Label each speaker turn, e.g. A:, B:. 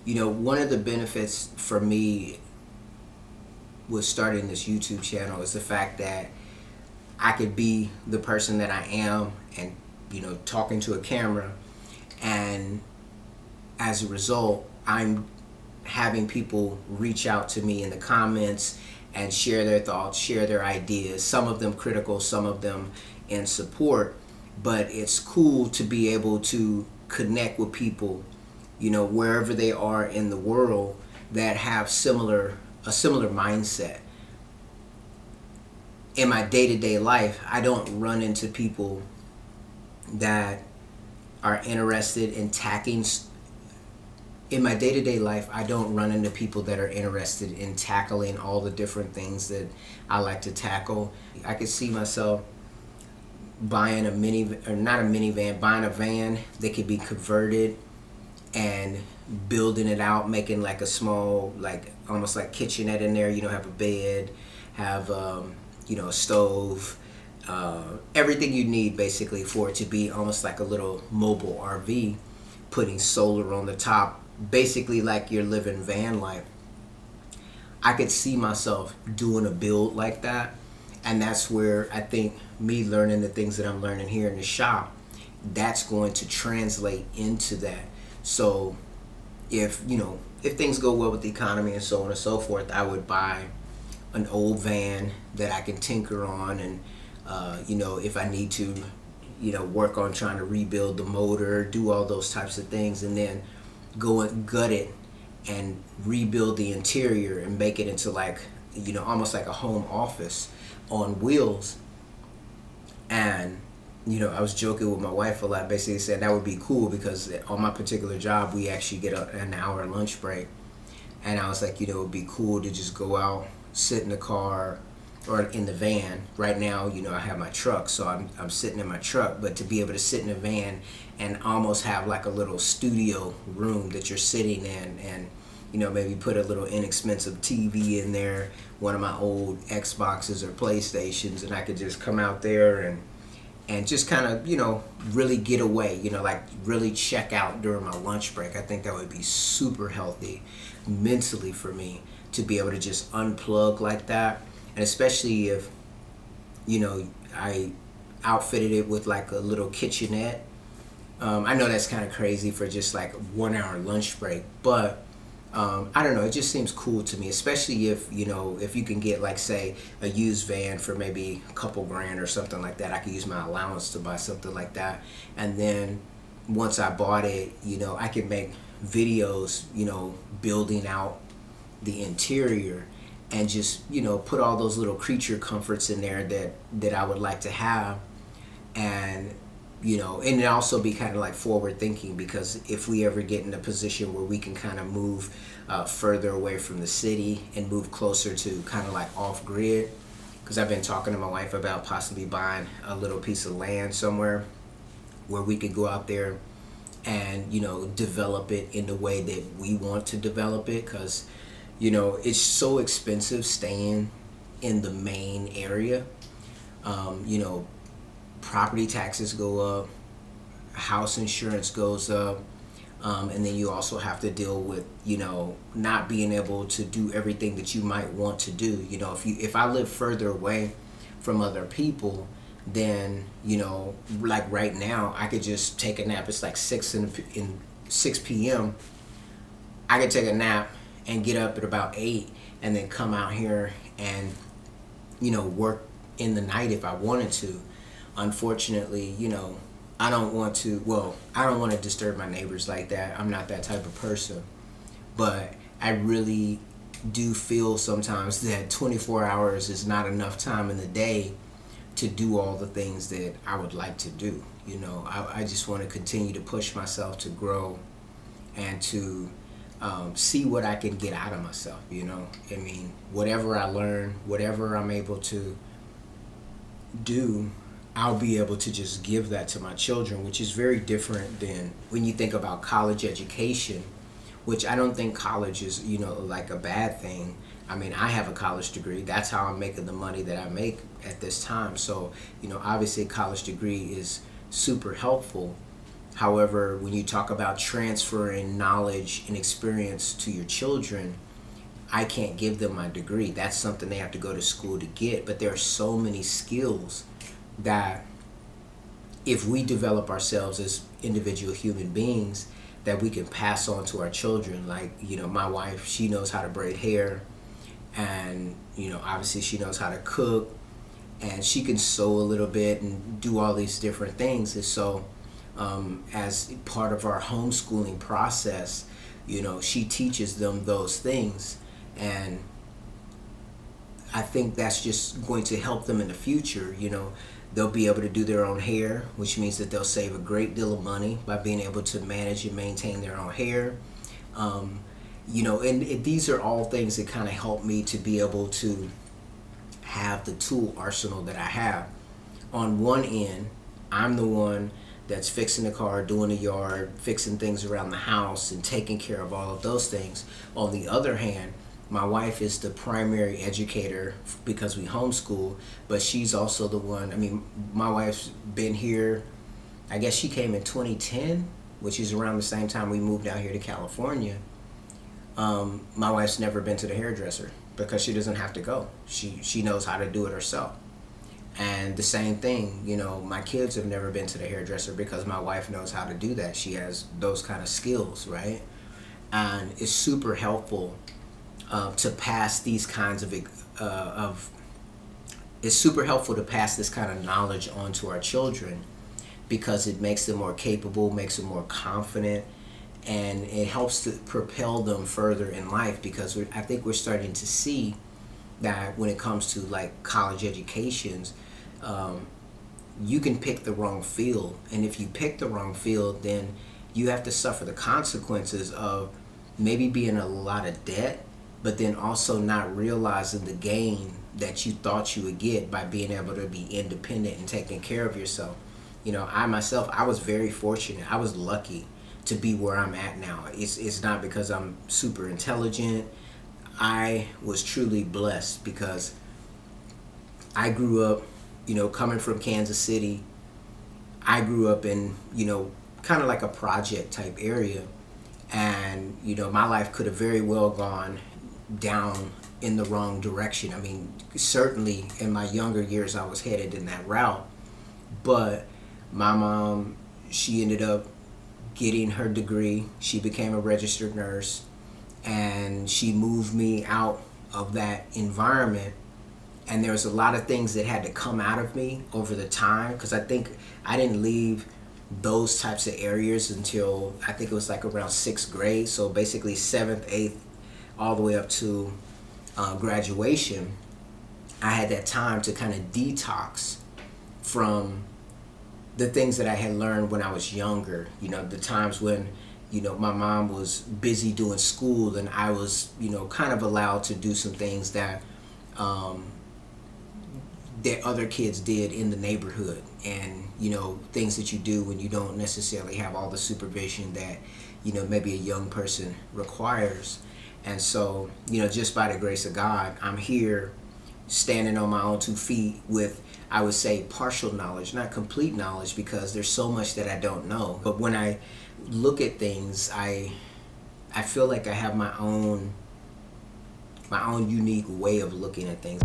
A: One of the benefits for me with starting this YouTube channel is the fact that I could be the person that I am and, talking to a camera. And as a result, I'm having people reach out to me in the comments and share their thoughts, share their ideas, some of them critical, some of them in support. But it's cool to be able to connect with people, wherever they are in the world that have a similar mindset. In my day-to-day life, I don't run into people that are interested in in my day-to-day life, I don't run into people that are interested in tackling all the different things that I like to tackle. I could see myself buying buying a van that could be converted and building it out, making like a small, like almost like kitchenette in there. Have a bed, have a stove, everything you need basically for it to be almost like a little mobile RV. Putting solar on the top, basically like you're living van life. I could see myself doing a build like that, and that's where I think me learning the things that I'm learning here in the shop, that's going to translate into that. So if things go well with the economy and so on and so forth, I would buy an old van that I can tinker on, and if I need to work on trying to rebuild the motor, do all those types of things, and then go and gut it and rebuild the interior and make it into like almost like a home office on wheels. And I was joking with my wife a lot, basically saying that would be cool because on my particular job we actually get an hour lunch break, and I was like, it would be cool to just go out, sit in the car or in the van. Right now, I have my truck, so I'm sitting in my truck, but to be able to sit in a van and almost have like a little studio room that you're sitting in, and maybe put a little inexpensive TV in there, one of my old Xboxes or PlayStations, and I could just come out there and just kind of really get away, like really check out during my lunch break. I think that would be super healthy mentally for me to be able to just unplug like that. And especially if I outfitted it with like a little kitchenette. I know that's kind of crazy for just like 1 hour lunch break, but I don't know, it just seems cool to me, especially if you can get like say a used van for maybe a couple grand or something like that. I could use my allowance to buy something like that, and then once I bought it, I could make videos, building out the interior, and just put all those little creature comforts in there that I would like to have. And and it also be kind of like forward thinking, because if we ever get in a position where we can kind of move further away from the city and move closer to kind of like off grid, because I've been talking to my wife about possibly buying a little piece of land somewhere where we could go out there and develop it in the way that we want to develop it, because it's so expensive staying in the main area. Property taxes go up, house insurance goes up, and then you also have to deal with not being able to do everything that you might want to do. If I live further away from other people, then like right now I could just take a nap. It's like 6 p.m. I could take a nap and get up at about 8 and then come out here and work in the night if I wanted to. Unfortunately, I don't want to disturb my neighbors like that. I'm not that type of person. But I really do feel sometimes that 24 hours is not enough time in the day to do all the things that I would like to do. I just want to continue to push myself to grow and to see what I can get out of myself. I mean, whatever I learn, whatever I'm able to do, I'll be able to just give that to my children, which is very different than when you think about college education, which I don't think college is, like a bad thing. I mean, I have a college degree. That's how I'm making the money that I make at this time. So, obviously a college degree is super helpful. However, when you talk about transferring knowledge and experience to your children, I can't give them my degree. That's something they have to go to school to get. But there are so many skills that if we develop ourselves as individual human beings, that we can pass on to our children. Like, my wife, she knows how to braid hair, and obviously she knows how to cook, and she can sew a little bit and do all these different things. And so as part of our homeschooling process, she teaches them those things, and I think that's just going to help them in the future. They'll be able to do their own hair, which means that they'll save a great deal of money by being able to manage and maintain their own hair. And these are all things that kind of help me to be able to have the tool arsenal that I have. On one end, I'm the one that's fixing the car, doing the yard, fixing things around the house, and taking care of all of those things. On the other hand, my wife is the primary educator because we homeschool, but she's also the one. My wife's been here, I guess she came in 2010, which is around the same time we moved out here to California. My wife's never been to the hairdresser because she doesn't have to go. She knows how to do it herself. And the same thing, my kids have never been to the hairdresser because my wife knows how to do that. She has those kind of skills, right? And it's super helpful to pass these kinds of it's super helpful to pass this kind of knowledge on to our children, because it makes them more capable, makes them more confident, and it helps to propel them further in life. Because I think we're starting to see that when it comes to like college educations, you can pick the wrong field, and if you pick the wrong field, then you have to suffer the consequences of maybe being in a lot of debt, but then also not realizing the gain that you thought you would get by being able to be independent and taking care of yourself. I myself, I was very fortunate. I was lucky to be where I'm at now. It's not because I'm super intelligent. I was truly blessed because I grew up, coming from Kansas City. I grew up in, kind of like a project type area. And, my life could have very well gone down in the wrong direction. Certainly in my younger years, I was headed in that route. But my mom, she ended up getting her degree. She became a registered nurse, and she moved me out of that environment. And there was a lot of things that had to come out of me over the time, because I think I didn't leave those types of areas until I think it was like around 6th grade. So basically 7th, 8th, all the way up to graduation, I had that time to kind of detox from the things that I had learned when I was younger. The times when, my mom was busy doing school, and I was, kind of allowed to do some things that that other kids did in the neighborhood, and things that you do when you don't necessarily have all the supervision that maybe a young person requires. And so just by the grace of God, I'm here standing on my own 2 feet with, I would say, partial knowledge, not complete knowledge, because there's so much that I don't know. But when I look at things, I feel like I have my own unique way of looking at things.